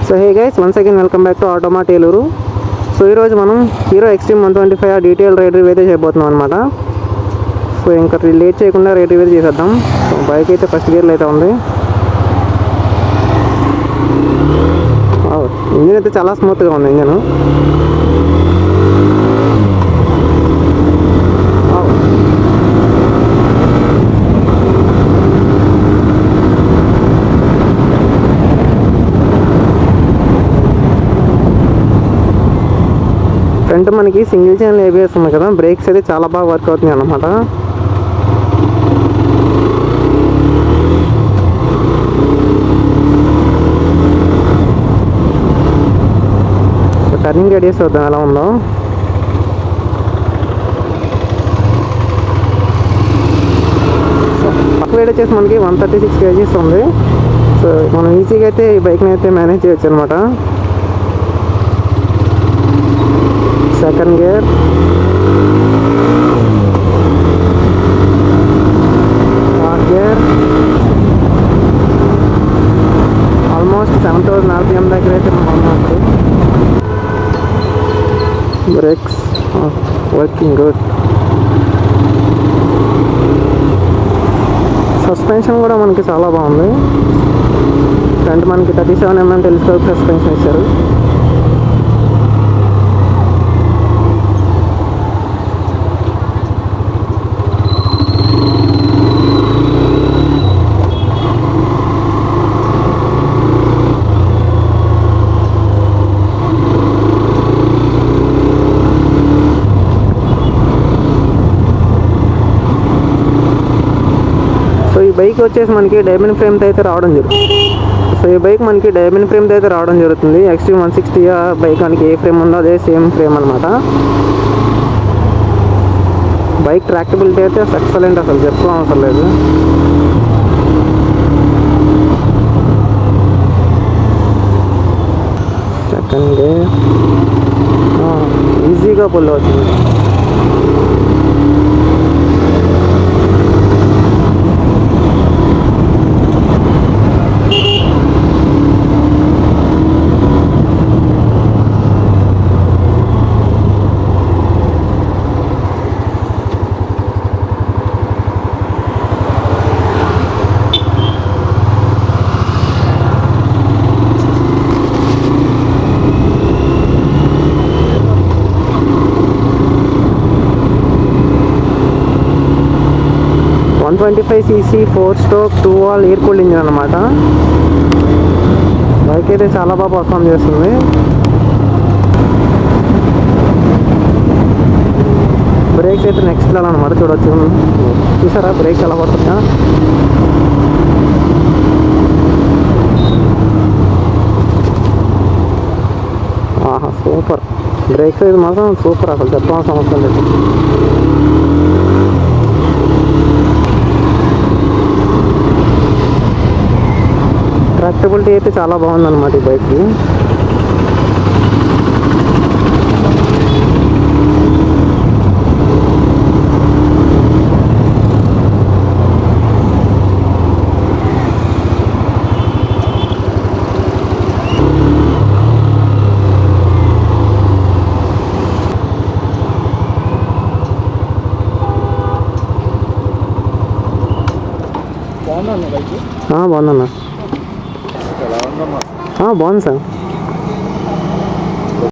So hey guys, once again welcome back to Automat Eluru. So ఈరోజు మనం Hero Xtreme 125 detail ride review అయితే చేయబోతున్నాం అనమాట. సో ఇంకా లేట్ చేయకుండా రైడ్ రివ్యూ చేసేద్దాం. సో బైక్ అయితే ఫస్ట్ గేర్లో అయితే ఉంది. ఇంజిన్ అయితే చాలా స్మూత్గా ఉంది ఇంజన్. ఫ్రంట్ మనకి సింగిల్ ఛానల్ ఏబిఎస్ ఉంది కదా, బ్రేక్స్ అయితే చాలా బాగా వర్క్ అవుతున్నాయి అన్నమాట. టర్నింగ్ రేడియస్ వద్దాం ఎలా ఉందో. పక్క వేడి వచ్చేసి మనకి 136 kgs ఉంది. సో మనం ఈజీగా అయితే ఈ బైక్ని అయితే మేనేజ్ చేయొచ్చు అనమాట. Second gear, third gear, almost 7000 RPM దగ్గర అయితే మనం బ్రేక్స్ వర్కింగ్ గుడ్. సస్పెన్షన్ కూడా మనకి చాలా బాగుంది. ఫ్రంట్ మనకి 37mm టెలిస్కోప్ సస్పెన్షన్ ఇచ్చారు. సో ఈ బైక్ వచ్చేసి మనకి డైమండ్ ఫ్రేమ్తో అయితే రావడం జరుగుతుంది. సో ఈ బైక్ మనకి డైమండ్ ఫ్రేమ్తో అయితే రావడం జరుగుతుంది. ఎక్స్ట్రీమ్ 160 బైక్ మనకి ఏ ఫ్రేమ్ ఉందో అదే సేమ్ ఫ్రేమ్ అనమాట. బైక్ ట్రాక్టబిలిటీ అయితే ఎక్సలెంట్, అసలు చెప్పుకోవడం అవసరం లేదు. సెకండ్ డే ఈజీగా పుల్ అవుతుంది. cc 4-stroke 2-wall air cooled engine అనమాట. బైక్ అయితే చాలా బాగా పర్ఫామ్ చేస్తుంది. బ్రేక్స్ అయితే నెక్స్ట్ లెవెల్ అనమాట. చూడొచ్చు, చూసారా బ్రేక్స్ ఎలా పడుతుందా. ఆహా సూపర్, బ్రేక్స్ అయితే మాత్రం సూపర్, అసలు చెప్పాల్సిన అవసరం లేదు. ట్రాక్టబిలిటీ అయితే చాలా బాగుందన్నమాట ఈ బైక్కి. బాగుందన్న, బాగుంది సార్.